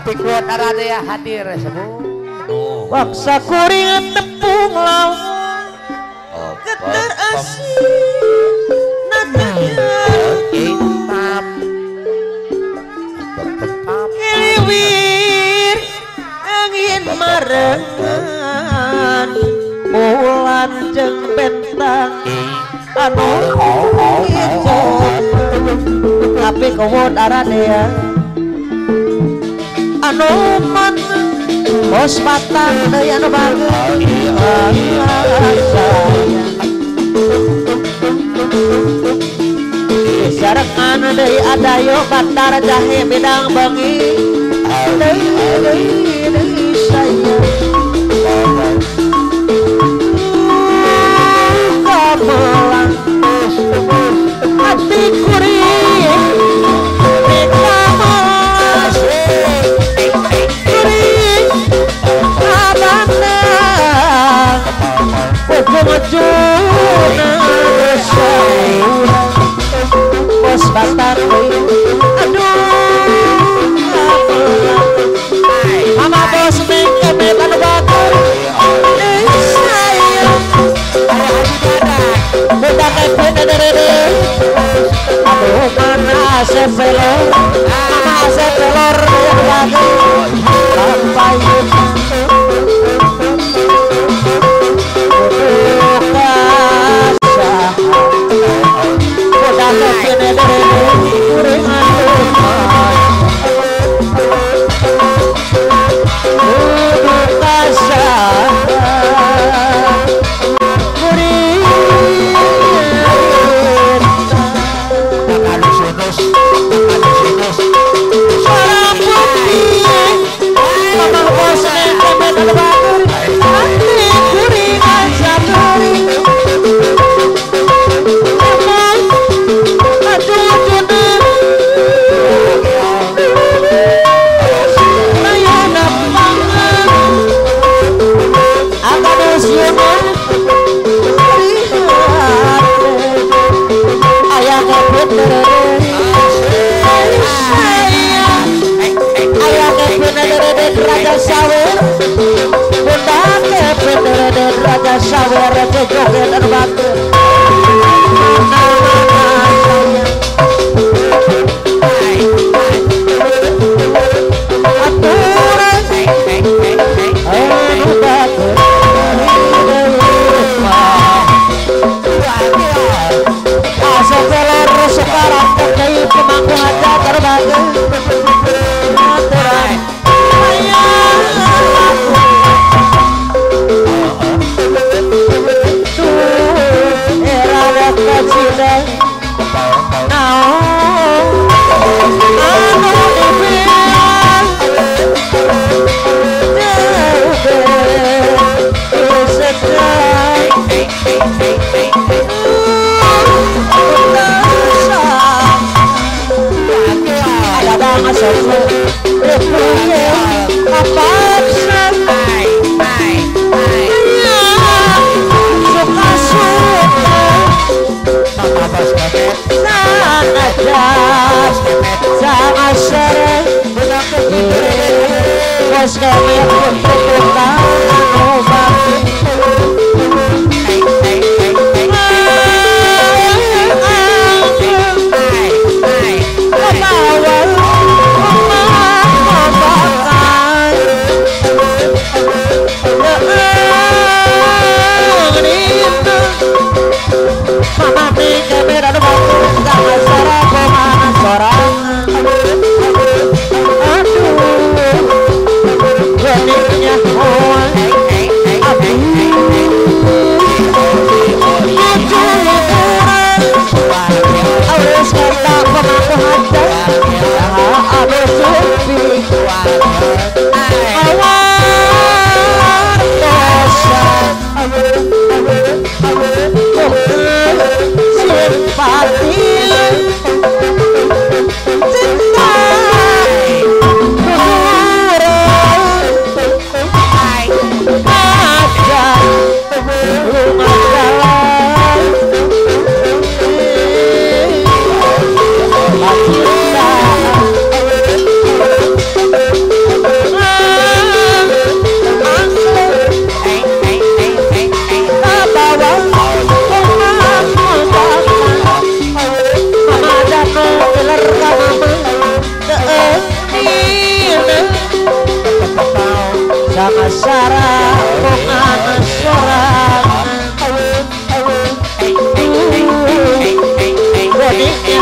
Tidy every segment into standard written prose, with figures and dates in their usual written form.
tapi kuat arade hadir sebut waksa kuring tepung lawan keter asih natanya hitam keliwir angin marengan bulan jeung bentang anu hijau tapi kuat arade ya anu man bos batang deui anu bageus sarengan deui adayo batar jahe bidang bengi deui saya kamelang hati kuring Pemujuna bos batar aduh mama bos mengkemet anu batur sayang budak kepin derere aduh mana asep velor mama asep velor yang bagus sampai Raja Sawer Raja Sawer joget anu batur sekarang terkait pemangku aja terbagus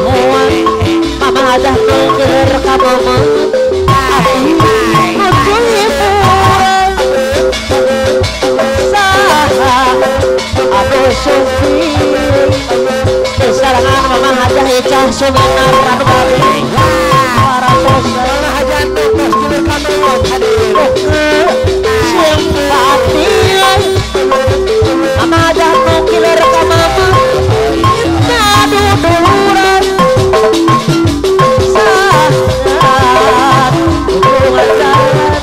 muan mama ada nungguin kamu aduh sufi kesarangan mama ada icah seminar radu babi para dosa Jantung terus dulur kamu hadir. simpati mama ada nungguin kamu aduh duluran saat hubungan jalan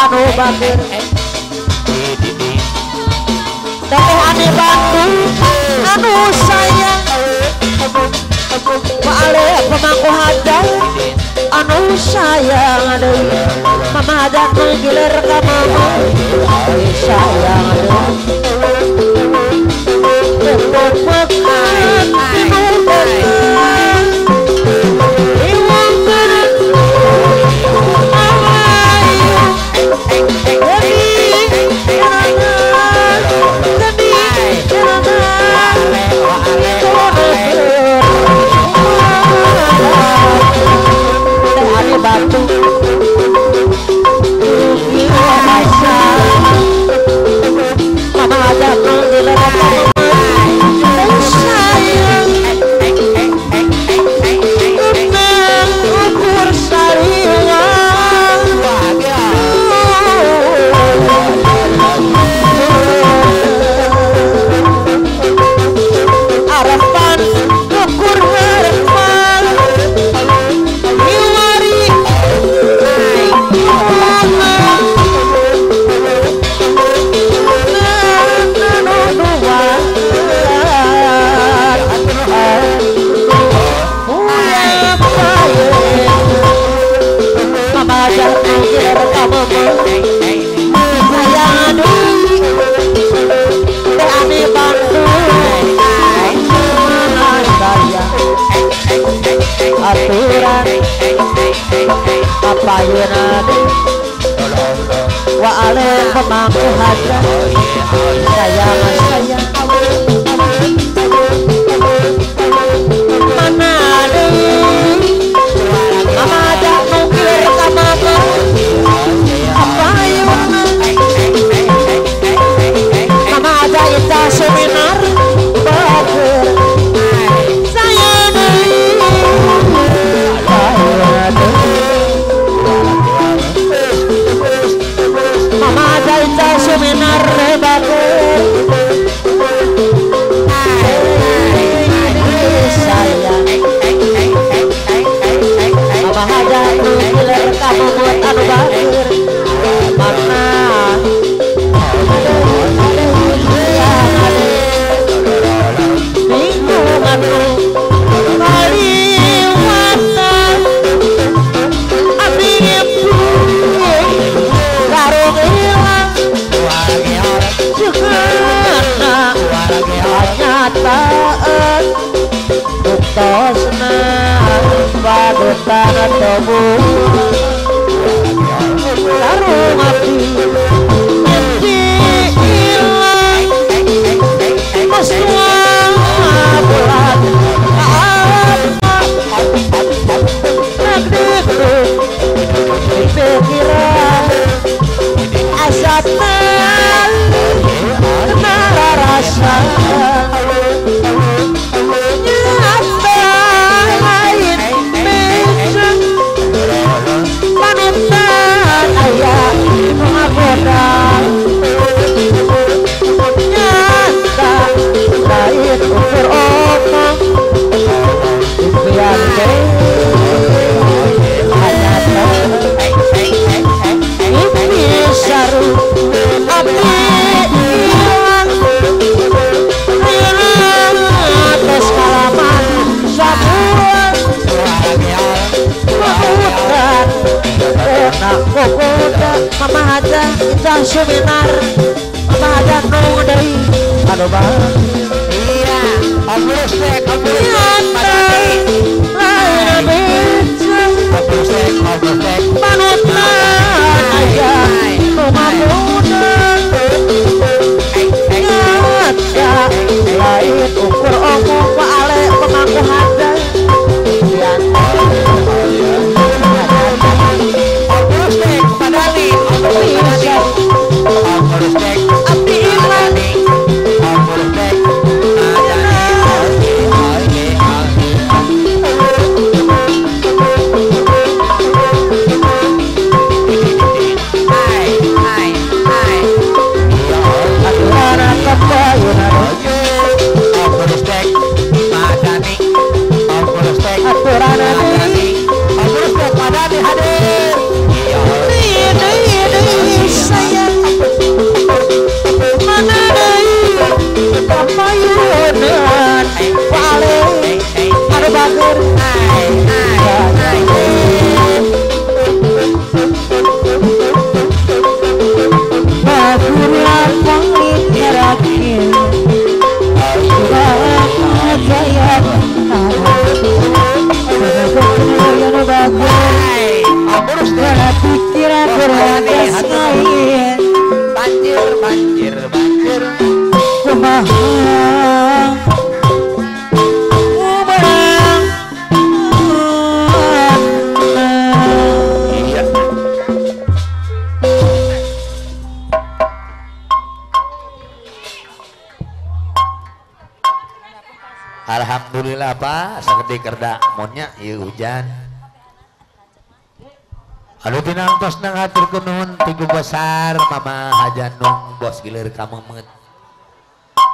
anu bakir teteh ane Bandung anu sayang Paale pemangku hajat anu sayang aduh mama ada ngiler ka mama sayang aduh tepuk mekan batu mama ada ngiler sayang ukur saringan harapan ukur harapan aturan apa yunade wa ale pemangku hajat sayang sayang mana deh mama ada nuklir ka mama apa yunade mama ada ita seminar bakir seminar bakir tosna padutan tobu larung api mimpi ilang mesra bulan pikiran asatan nara rasa nyata lain becek panutan ayah mengagodang nyata lain ukur omong impian saru api hilang atas kalaman sabuan mahutan enak kokoda mama aja indah seminar mama aja nong dari aduh bang iya ambulus dek lain becek panutan aja rumah muda nyata lain ukur omong paale pemangku hada ambulus dek padani ambulus dek abdi iman ambulus dek banjir kumaha Alhamdulillah Pak sagede kerda monnya ieu hujan. Anu tinang tos nang haturkeun nuhun ti Guru Besar Mama Hajanung bos gilir kamemet.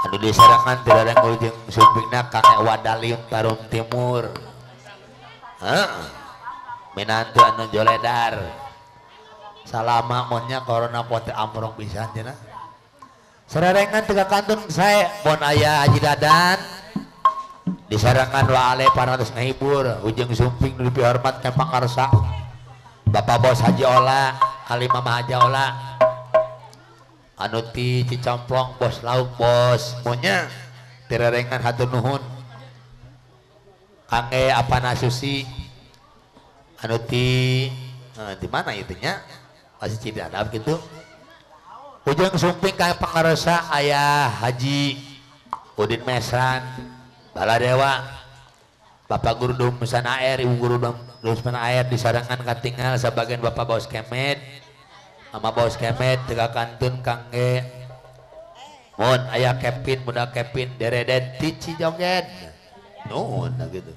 Anu disarangan teu ada ngulujeng sumpingna Kang Wadaliun Tarum Timur. Heeh. Minantu anu joledar. Salama monnya corona pote amrong pisan cenah. Sararengan teu kantun sae pon aya Haji Dadan. Disarangan waale parantos ngahibur ujung sumping nu dipihormat ka pakarsa. Bapak Bos Haji Ola, kali Mama Haji Ola, anu ti Cicomplong bos lauk bos monya tirarengan hatur nuhun. Kangge Apana Susi, anu ti di mana itu nya masih Cidadap gitu. Ujung sumping ka pangarsa aya Haji Udin Mesran, Baladewa, Bapak Guru Dum Sana Air, Ibu Guru Dum Sana Air disarangan katinggal sebagian Bapak Bos Kemet, Mama Bos Kemet tega kantun kangge mohon ayah Kevin muda Kevin dereden tici joget nuhun gitu.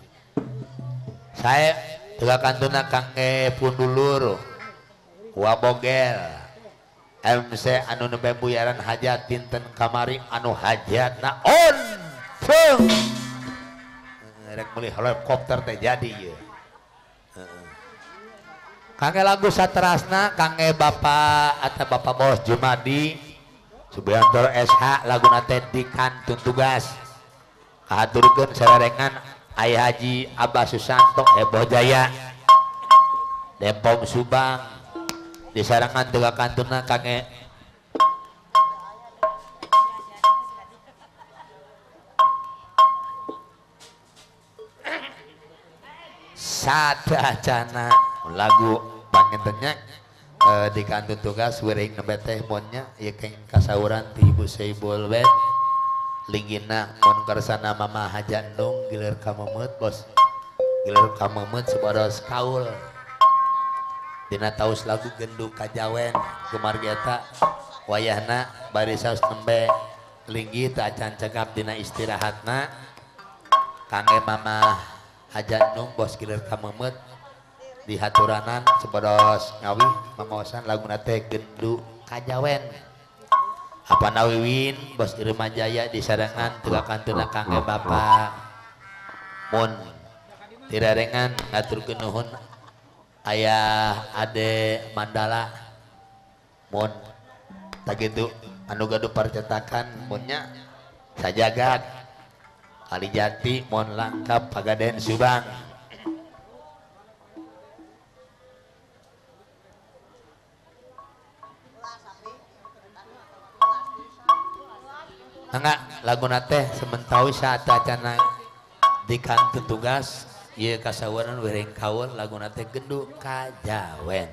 Saya tega kantuna kangge Pundulur Wabogel MC anu nembe buyaran hajat dinten kamari anu hajat naon pung rek meuli helikopter teh jadi ye. Kangge lagu saterasna kangge Bapak atau Bapak Bos Jumadi Subiantoro SH laguna teh dikantun tugas kahaturkeun sararengan Ayah Haji Abah Susanto Heboh Jaya Dempong Subang disarangan teu kantuna kangge sadacana lagu pangentennya di kantor tugas wering nembe teh monnya ieu keng kasauran ti Ibu Seibul we linggina mun kersana Mama Hajandung gilir ka memet bos gilir ka memet sabados kaul dina taus lagu Genduk Kajawen kumargi eta wayahna bari saos nembe linggi teu acan cekap dina istirahatna kangge Mama Hajandung bos gilir ka memet di haturanan sebados ngawi mangosan laguna teh Genduk Kajawen apa nawiwin bos Irma Jaya disarangan tegakan tuna kangge Bapak mun tirarengan ngaturkeun nuhun ayah ade Mandala mun tak gitu anu gaduh percetakan munnya sajagat Kalijati mun lengkap Pagaden Subang enggak lagu teh sementau saat acana di kantor tugas ieu kasawaran wereng kaul lagu teh Genduk Kajawen